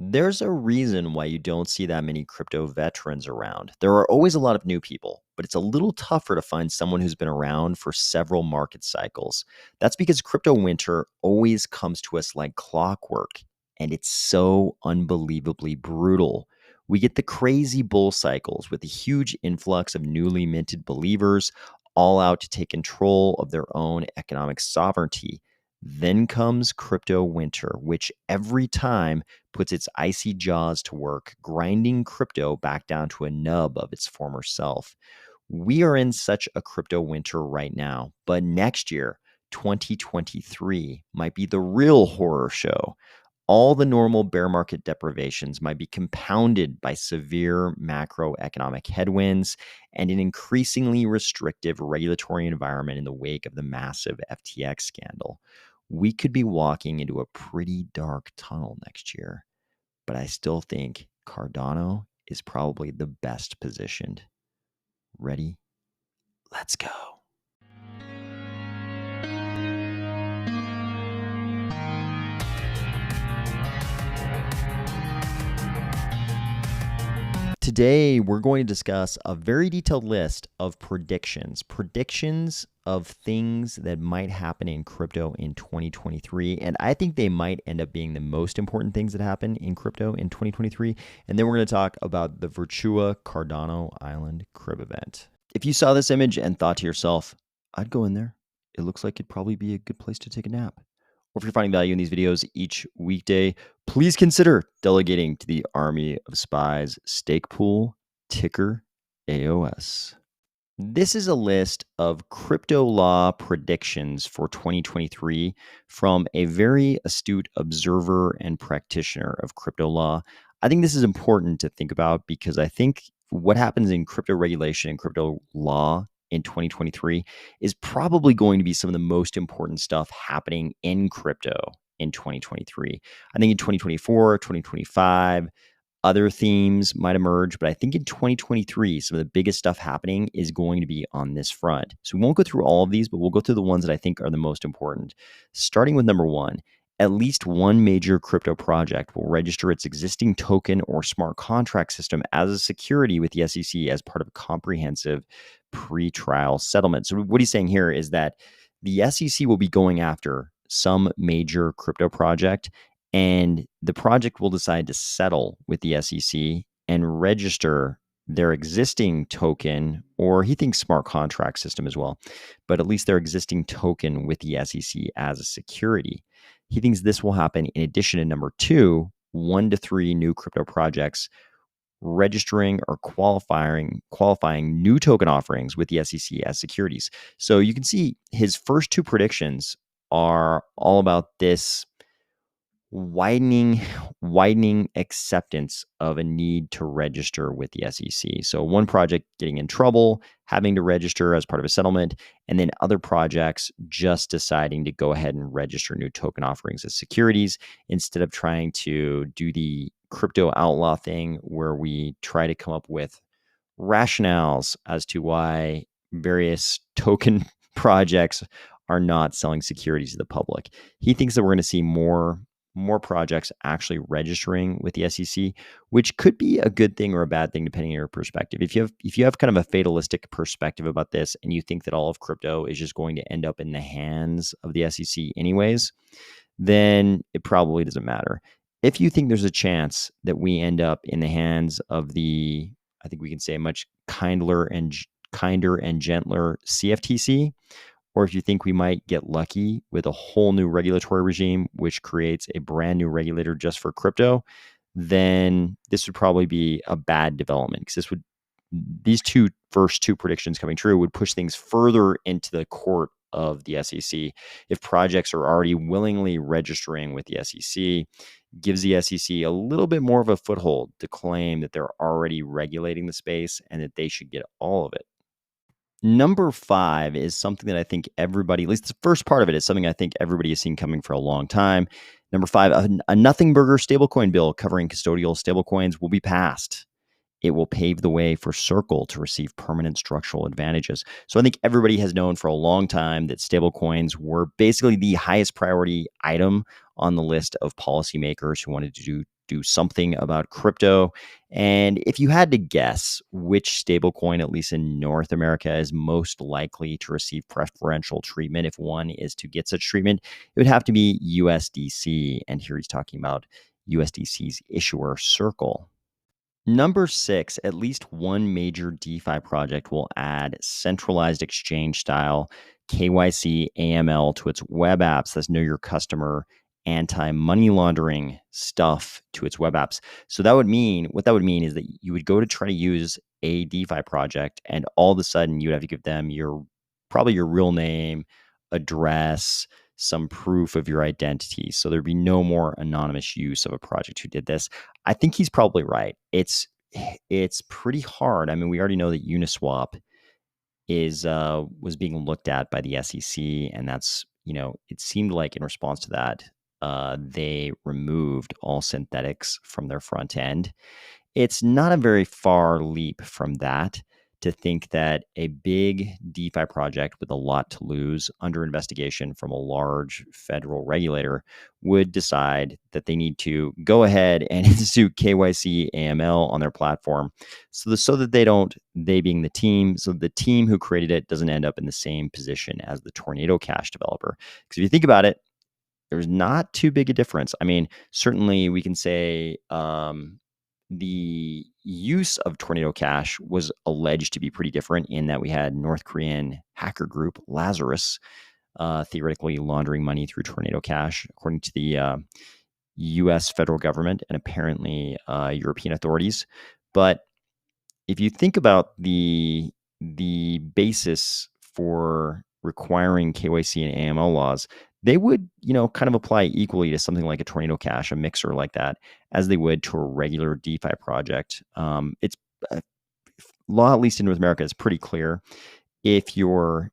There's a reason why you don't see that many crypto veterans around. There are always a lot of new people, but it's a little tougher to find someone who's been around for several market cycles. That's because crypto winter always comes to us like clockwork, and it's so unbelievably brutal. We get the crazy bull cycles with a huge influx of newly minted believers, all out to take control of their own economic sovereignty. Then comes crypto winter, which every time puts its icy jaws to work, grinding crypto back down to a nub of its former self. We are in such a crypto winter right now, but next year, 2023, might be the real horror show. All the normal bear market deprivations might be compounded by severe macroeconomic headwinds and an increasingly restrictive regulatory environment in the wake of the massive FTX scandal. We could be walking into a pretty dark tunnel next year, but I still think Cardano is probably the best positioned. Ready? Let's go. Today, we're going to discuss a very detailed list of predictions of things that might happen in crypto in 2023. And I think they might end up being the most important things that happen in crypto in 2023. And then we're going to talk about the Virtua Cardano Island crib event. If you saw this image and thought to yourself, I'd go in there. It looks like it'd probably be a good place to take a nap. Or if you're finding value in these videos each weekday, please consider delegating to the Army of Spies stake pool, ticker AOS. This is a list of crypto law predictions for 2023 from a very astute observer and practitioner of crypto law. I think this is important to think about because I think what happens in crypto regulation and crypto law in 2023 is probably going to be some of the most important stuff happening in crypto in 2023. I think in 2024, 2025, other themes might emerge, but I think in 2023, some of the biggest stuff happening is going to be on this front. So we won't go through all of these, but we'll go through the ones that I think are the most important. Starting with number one, at least one major crypto project will register its existing token or smart contract system as a security with the SEC as part of a comprehensive pre-trial settlement. So what he's saying here is that the SEC will be going after some major crypto project, and the project will decide to settle with the SEC and register their existing token, or he thinks smart contract system as well, but at least their existing token with the SEC as a security. He thinks this will happen in addition to number two, 1 to 3 new crypto projects registering or qualifying new token offerings with the SEC as securities. So you can see his first two predictions are all about this widening acceptance of a need to register with the SEC. So one project getting in trouble, having to register as part of a settlement, and then other projects just deciding to go ahead and register new token offerings as securities instead of trying to do the crypto outlaw thing where we try to come up with rationales as to why various token projects are not selling securities to the public. He thinks that we're going to see more projects actually registering with the SEC, which could be a good thing or a bad thing depending on your perspective. If you have kind of a fatalistic perspective about this and you think that all of crypto is just going to end up in the hands of the SEC anyways, then it probably doesn't matter. If you think there's a chance that we end up in the hands of the, I think we can say, much kinder and gentler CFTC, or if you think we might get lucky with a whole new regulatory regime, which creates a brand new regulator just for crypto, then this would probably be a bad development because these first two predictions coming true would push things further into the court of the SEC. If projects are already willingly registering with the SEC, gives the SEC a little bit more of a foothold to claim that they're already regulating the space and that they should get all of it. Number 5 is something that I think everybody, at least the first part of it, is something I think everybody has seen coming for a long time. Number 5, a nothing burger stablecoin bill covering custodial stablecoins will be passed. It will pave the way for Circle to receive permanent structural advantages. So I think everybody has known for a long time that stablecoins were basically the highest priority item on the list of policymakers who wanted to do something about crypto. And if you had to guess which stablecoin, at least in North America, is most likely to receive preferential treatment, if one is to get such treatment, it would have to be USDC. And here he's talking about USDC's issuer Circle. Number 6, at least one major DeFi project will add centralized exchange style KYC AML to its web apps. That's know your customer, anti-money laundering stuff to its web apps. So what that would mean is that you would go to try to use a DeFi project, and all of a sudden you would have to give them probably your real name, address, some proof of your identity. So there'd be no more anonymous use of a project who did this. I think he's probably right. It's pretty hard. I mean, we already know that Uniswap was being looked at by the SEC, and that's, it seemed like in response to that, they removed all synthetics from their front end. It's not a very far leap from that to think that a big DeFi project with a lot to lose under investigation from a large federal regulator would decide that they need to go ahead and institute KYC AML on their platform so that they being the team, so the team who created it doesn't end up in the same position as the Tornado Cash developer. Because if you think about it, there's not too big a difference. I mean, certainly we can say the use of Tornado Cash was alleged to be pretty different in that we had North Korean hacker group Lazarus theoretically laundering money through Tornado Cash, according to the U.S. federal government and apparently European authorities. But if you think about the basis for requiring KYC and AML laws, they would, kind of apply equally to something like a Tornado Cash, a mixer like that, as they would to a regular DeFi project. It's law, at least in North America, is pretty clear. If you're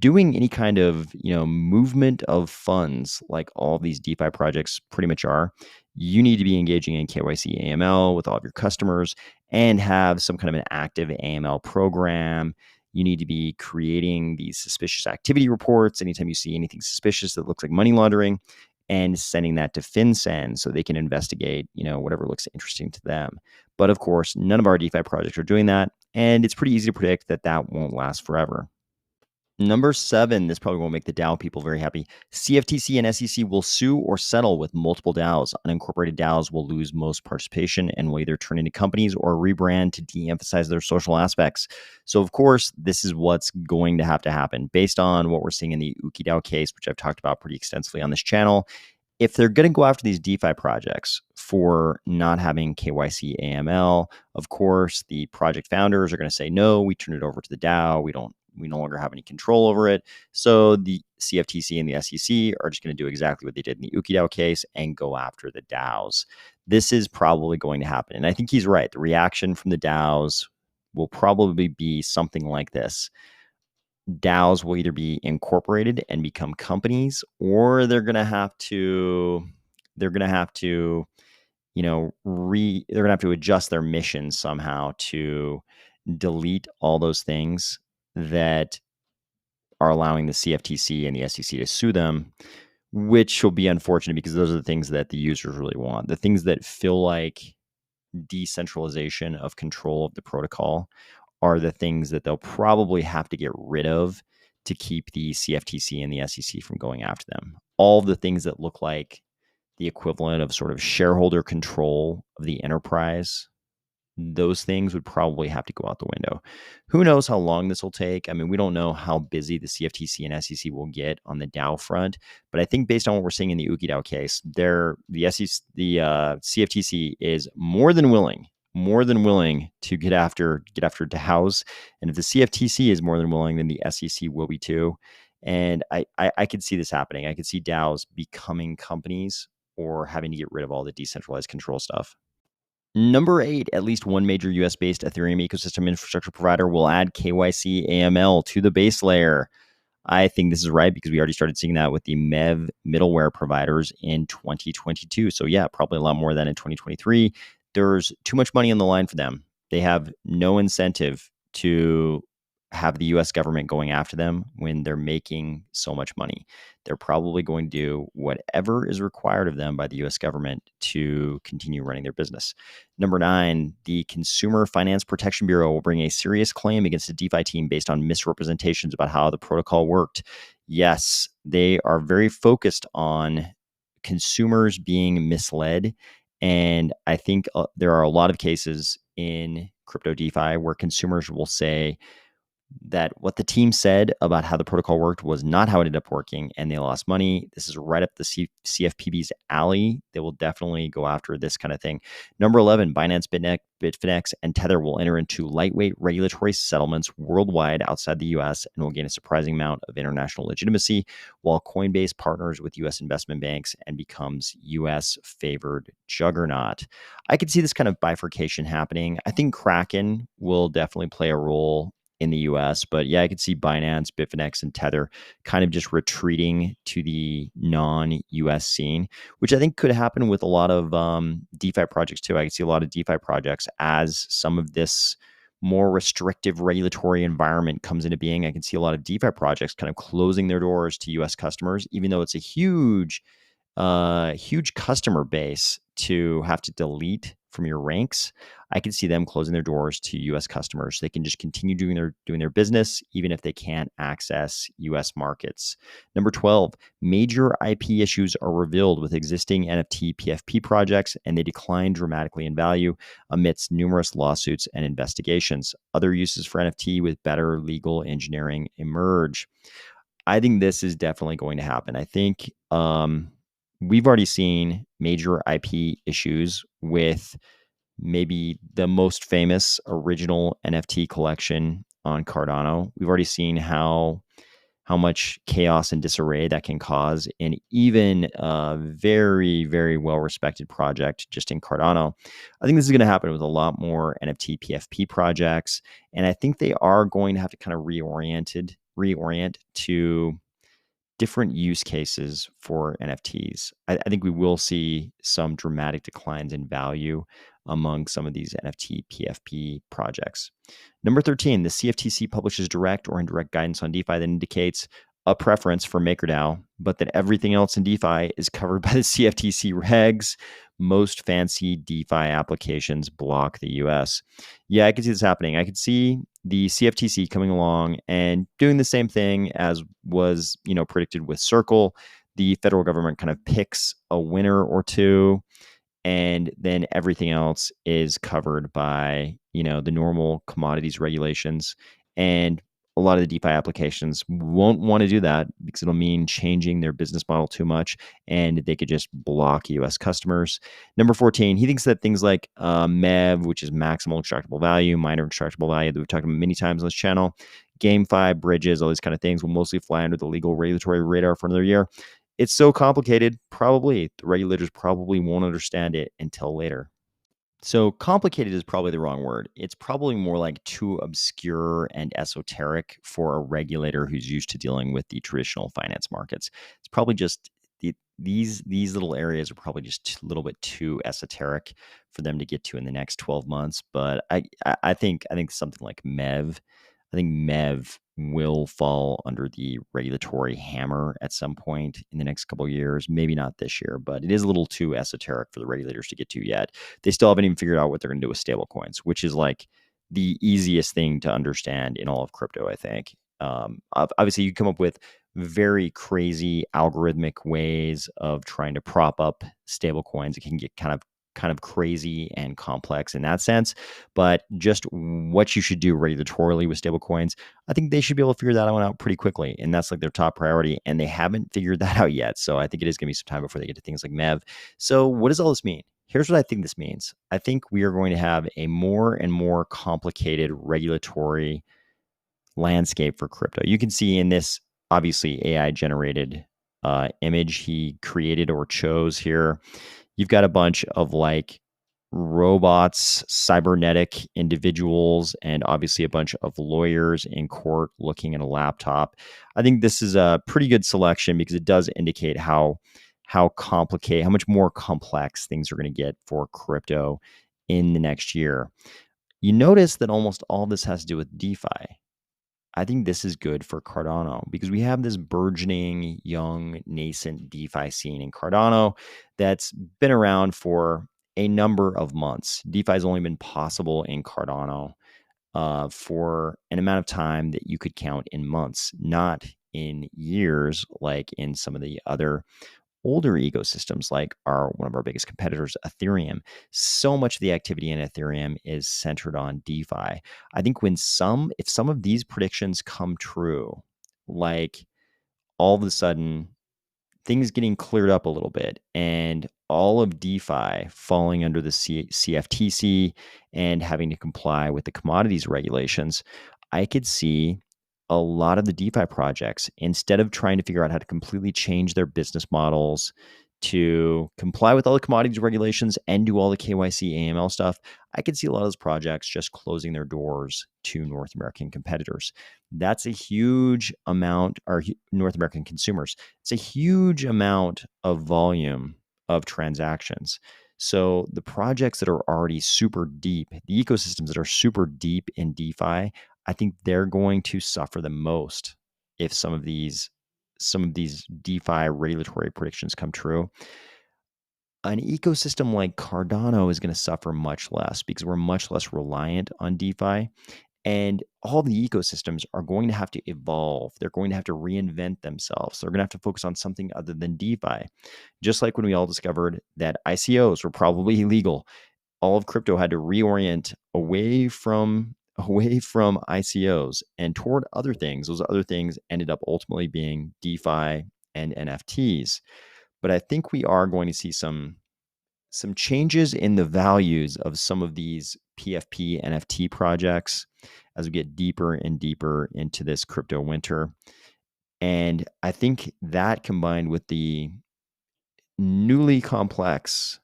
doing any kind of, movement of funds like all these DeFi projects pretty much are, you need to be engaging in KYC AML with all of your customers and have some kind of an active AML program. You need to be creating these suspicious activity reports anytime you see anything suspicious that looks like money laundering, and sending that to FinCEN so they can investigate, whatever looks interesting to them. But of course, none of our DeFi projects are doing that, and it's pretty easy to predict that that won't last forever. Number 7, this probably won't make the DAO people very happy. CFTC and SEC will sue or settle with multiple DAOs. Unincorporated DAOs will lose most participation and will either turn into companies or rebrand to de-emphasize their social aspects. So, of course, this is what's going to happen based on what we're seeing in the UkiDAO case, which I've talked about pretty extensively on this channel. If they're going to go after these DeFi projects for not having KYC AML, of course, the project founders are going to say, no, we turn it over to the DAO. We no longer have any control over it. So the CFTC and the SEC are just going to do exactly what they did in the UkiDAO case and go after the DAOs. This is probably going to happen. And I think he's right. The reaction from the DAOs will probably be something like this. DAOs will either be incorporated and become companies, or they're going to have to adjust their mission somehow to delete all those things that are allowing the CFTC and the SEC to sue them, which will be unfortunate because those are the things that the users really want. The things that feel like decentralization of control of the protocol are the things that they'll probably have to get rid of to keep the CFTC and the SEC from going after them. All the things that look like the equivalent of sort of shareholder control of the enterprise, those things would probably have to go out the window. Who knows how long this will take? I mean, we don't know how busy the CFTC and SEC will get on the DAO front, but I think based on what we're seeing in the UkiDAO case, the CFTC is more than willing to get after DAOs, and if the CFTC is more than willing, then the SEC will be too. And I could see this happening. I could see DAOs becoming companies or having to get rid of all the decentralized control stuff. Number 8, at least one major US-based Ethereum ecosystem infrastructure provider will add KYC AML to the base layer. I think this is right because we already started seeing that with the MEV middleware providers in 2022. So yeah, probably a lot more than in 2023. There's too much money on the line for them. They have no incentive to have the US government going after them when they're making so much money. They're probably going to do whatever is required of them by the US government to continue running their business. Number 9, the Consumer Finance Protection Bureau will bring a serious claim against the DeFi team based on misrepresentations about how the protocol worked. Yes, they are very focused on consumers being misled. And I think there are a lot of cases in crypto DeFi where consumers will say, that what the team said about how the protocol worked was not how it ended up working, and they lost money. This is right up the CFPB's alley. They will definitely go after this kind of thing. Number 11, Binance, Bitfinex, and Tether will enter into lightweight regulatory settlements worldwide outside the US and will gain a surprising amount of international legitimacy, while Coinbase partners with US investment banks and becomes US favored juggernaut. I could see this kind of bifurcation happening. I think Kraken will definitely play a role in the US. But yeah, I could see Binance, Bitfinex, and Tether kind of just retreating to the non-US scene, which I think could happen with a lot of DeFi projects too. I could see a lot of DeFi projects as some of this more restrictive regulatory environment comes into being. I can see a lot of DeFi projects kind of closing their doors to US customers, even though it's a huge customer base to have to delete from your ranks. I can see them closing their doors to US customers. They can just continue doing their business even if they can't access US markets. Number 12, major IP issues are revealed with existing NFT PFP projects, and they decline dramatically in value amidst numerous lawsuits and investigations. Other uses for NFT with better legal engineering emerge. I think this is definitely going to happen. I think we've already seen major IP issues with maybe the most famous original NFT collection on Cardano. We've already seen how much chaos and disarray that can cause in even a very, very well-respected project just in Cardano. I think this is going to happen with a lot more NFT PFP projects, and I think they are going to have to kind of reorient to different use cases for NFTs. I think we will see some dramatic declines in value among some of these NFT PFP projects. Number 13, the CFTC publishes direct or indirect guidance on DeFi that indicates a preference for MakerDAO, but that everything else in DeFi is covered by the CFTC regs. Most fancy DeFi applications block the US. Yeah, I could see this happening. I could see the CFTC coming along and doing the same thing as was, predicted with Circle. The federal government kind of picks a winner or two, and then everything else is covered by the normal commodities regulations. And a lot of the DeFi applications won't want to do that because it'll mean changing their business model too much, and they could just block US customers. Number 14, he thinks that things like MEV, which is maximal extractable value, minor extractable value that we've talked about many times on this channel, GameFi, bridges, all these kind of things will mostly fly under the legal regulatory radar for another year. It's so complicated, probably the regulators probably won't understand it until later. So complicated is probably the wrong word. It's probably more like too obscure and esoteric for a regulator who's used to dealing with the traditional finance markets. It's probably just these little areas are probably just a little bit too esoteric for them to get to in the next 12 months. But I think something like MEV, I think MEV will fall under the regulatory hammer at some point in the next couple of years. Maybe not this year, but it is a little too esoteric for the regulators to get to yet. They still haven't even figured out what they're going to do with stablecoins, which is like the easiest thing to understand in all of crypto, I think. Obviously, you come up with very crazy algorithmic ways of trying to prop up stablecoins. It can get kind of crazy and complex in that sense. But just what you should do regulatorily with stablecoins, I think they should be able to figure that one out pretty quickly. And that's like their top priority. And they haven't figured that out yet. So I think it is going to be some time before they get to things like MEV. So what does all this mean? Here's what I think this means. I think we are going to have a more and more complicated regulatory landscape for crypto. You can see in this, obviously, AI generated image he created or chose here. You've got a bunch of like robots, cybernetic individuals, and obviously a bunch of lawyers in court looking at a laptop. I think this is a pretty good selection because it does indicate how complicated, how much more complex things are going to get for crypto in the next year. You notice that almost all this has to do with DeFi. I think this is good for Cardano because we have this burgeoning, young, nascent DeFi scene in Cardano that's been around for a number of months. DeFi has only been possible in Cardano for an amount of time that you could count in months, not in years like in some of the other older ecosystems like one of our biggest competitors, Ethereum. So much of the activity in Ethereum is centered on DeFi. I think if some of these predictions come true, like all of a sudden things getting cleared up a little bit and all of DeFi falling under the CFTC and having to comply with the commodities regulations, I could see a lot of the DeFi projects, instead of trying to figure out how to completely change their business models to comply with all the commodities regulations and do all the KYC AML stuff, I could see a lot of those projects just closing their doors to North American competitors. That's a huge amount, or North American consumers. It's a huge amount of volume of transactions. So the projects that are already super deep, the ecosystems that are super deep in DeFi, I think they're going to suffer the most if some of these DeFi regulatory predictions come true. An ecosystem like Cardano is going to suffer much less because we're much less reliant on DeFi. And all the ecosystems are going to have to evolve. They're going to have to reinvent themselves. They're going to have to focus on something other than DeFi. Just like when we all discovered that ICOs were probably illegal, all of crypto had to reorient away from ICOs and toward other things. Those other things ended up ultimately being DeFi and NFTs. But I think we are going to see some changes in the values of some of these PFP NFT projects as we get deeper and deeper into this crypto winter. And I think that, combined with the newly complex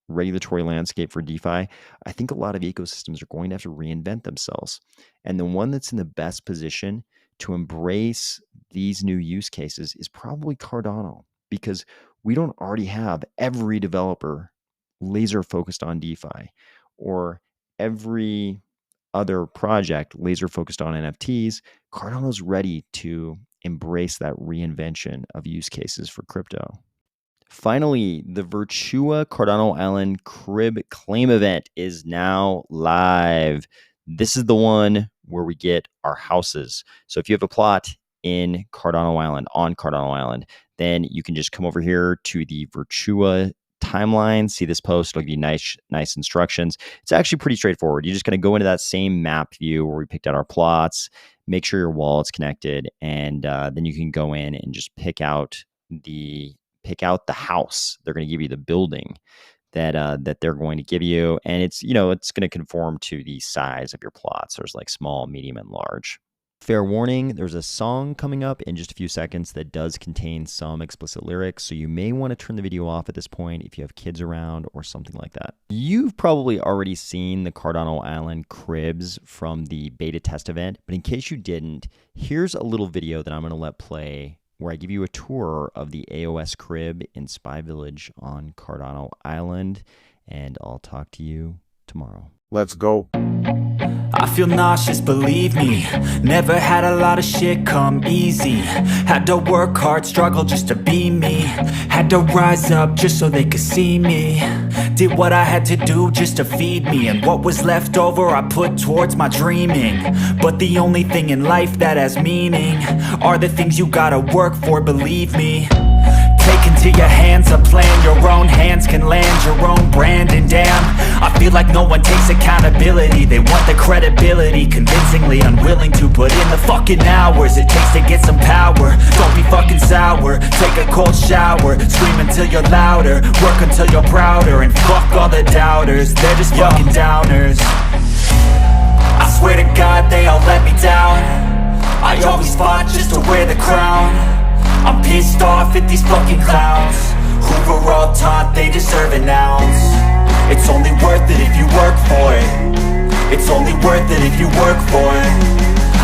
regulatory landscape for DeFi, I think a lot of ecosystems are going to have to reinvent themselves. And the one that's in the best position to embrace these new use cases is probably Cardano, because we don't already have every developer laser focused on DeFi or every other project laser focused on NFTs. Cardano's ready to embrace that reinvention of use cases for crypto. Finally, the Virtua Cardano Island Crib Claim event is now live. This is the one where we get our houses. So if you have a plot in Cardano Island, on Cardano Island, then you can just come over here to the Virtua timeline, see this post. It'll give you nice instructions. It's actually pretty straightforward. You're just going to go into that same map view where we picked out our plots, make sure your wallet's connected, and then you can go in and just pick out the house. They're going to give you the building that they're going to give you, and it's going to conform to the size of your plots. There's like small, medium, and large. Fair warning, there's a song coming up in just a few seconds that does contain some explicit lyrics, so you may want to turn the video off at this point if you have kids around or something like that. You've probably already seen the Cardano Island cribs from the beta test event, but in case you didn't, here's a little video that I'm going to let play where I give you a tour of the AOS crib in Spy Village on Cardano Island, and I'll talk to you tomorrow. Let's go. I feel nauseous, believe me. Never had a lot of shit come easy. Had to work hard, struggle just to be me. Had to rise up just so they could see me. Did what I had to do just to feed me, and what was left over I put towards my dreaming. But the only thing in life that has meaning are the things you gotta work for, believe me. Take into your hands a plan, your own hands can land your own brand. And damn, I feel like no one takes accountability. They want the credibility, convincingly unwilling to put in the fucking hours it takes to get some power. Don't be fucking sour, take a cold shower, scream until you're louder, work until you're prouder, and fuck all the doubters, they're just fucking downers. I swear to God they all let me down. I always fought just to wear the crown. I'm pissed off at these fucking clowns who were all taught they deserve an ounce. It's only worth it if you work for it. It's only worth it if you work for it.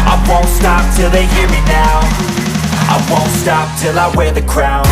I won't stop till they hear me now. I won't stop till I wear the crown.